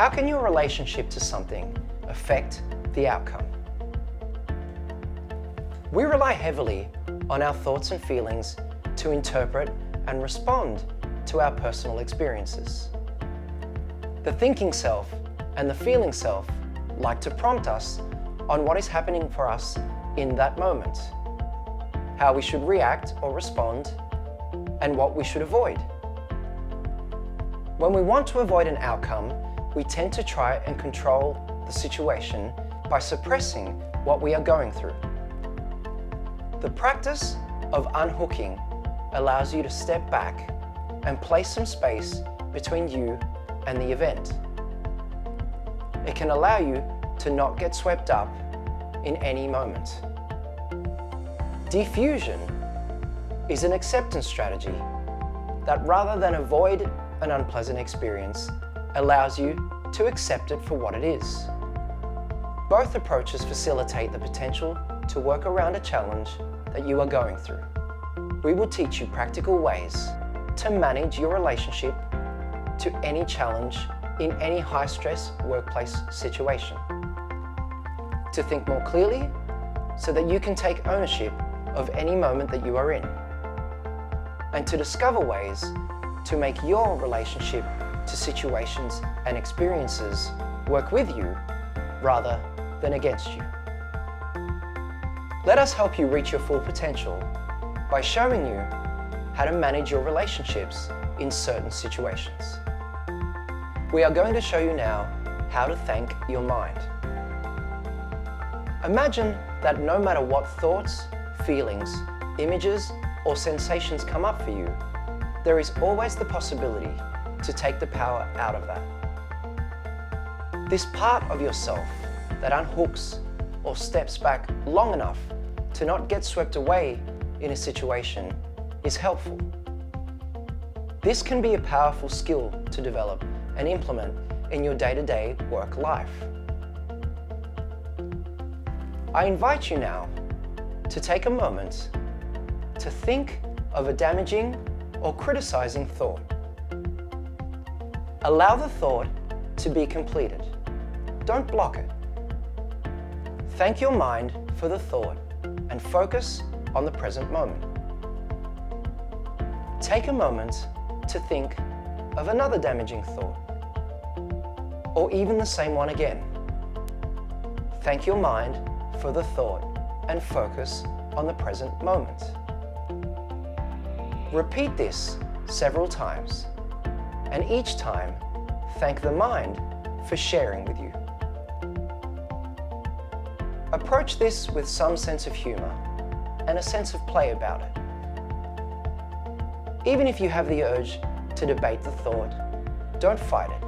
How can your relationship to something affect the outcome? We rely heavily on our thoughts and feelings to interpret and respond to our personal experiences. The thinking self and the feeling self like to prompt us on what is happening for us in that moment, how we should react or respond, and what we should avoid. When we want to avoid an outcome, we tend to try and control the situation by suppressing what we are going through. The practice of unhooking allows you to step back and place some space between you and the event. It can allow you to not get swept up in any moment. Diffusion is an acceptance strategy that, rather than avoid an unpleasant experience, allows you to accept it for what it is. Both approaches facilitate the potential to work around a challenge that you are going through. We will teach you practical ways to manage your relationship to any challenge in any high-stress workplace situation. To think more clearly so that you can take ownership of any moment that you are in. And to discover ways to make your relationship to situations and experiences work with you rather than against you. Let us help you reach your full potential by showing you how to manage your relationships in certain situations. We are going to show you now how to thank your mind. Imagine that no matter what thoughts, feelings, images, or sensations come up for you, there is always the possibility to take the power out of that. This part of yourself that unhooks or steps back long enough to not get swept away in a situation is helpful. This can be a powerful skill to develop and implement in your day-to-day work life. I invite you now to take a moment to think of a damaging or criticizing thought. Allow the thought to be completed. Don't block it. Thank your mind for the thought and focus on the present moment. Take a moment to think of another damaging thought, or even the same one again. Thank your mind for the thought and focus on the present moment. Repeat this several times, and each time, thank the mind for sharing with you. Approach this with some sense of humor and a sense of play about it. Even if you have the urge to debate the thought, don't fight it.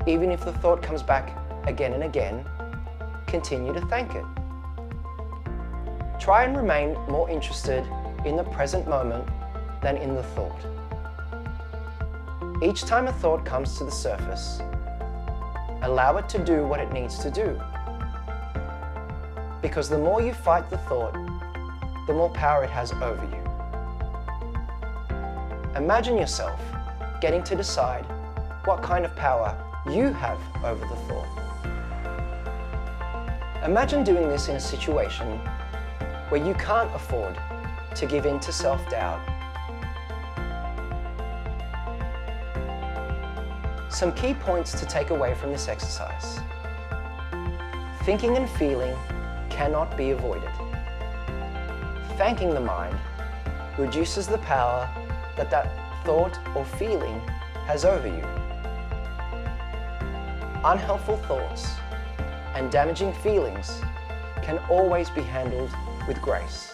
Even if the thought comes back again and again, continue to thank it. Try and remain more interested in the present moment than in the thought. Each time a thought comes to the surface, allow it to do what it needs to do. Because the more you fight the thought, the more power it has over you. Imagine yourself getting to decide what kind of power you have over the thought. Imagine doing this in a situation where you can't afford to give in to self-doubt. Some key points to take away from this exercise. Thinking and feeling cannot be avoided. Thanking the mind reduces the power that thought or feeling has over you. Unhelpful thoughts and damaging feelings can always be handled with grace.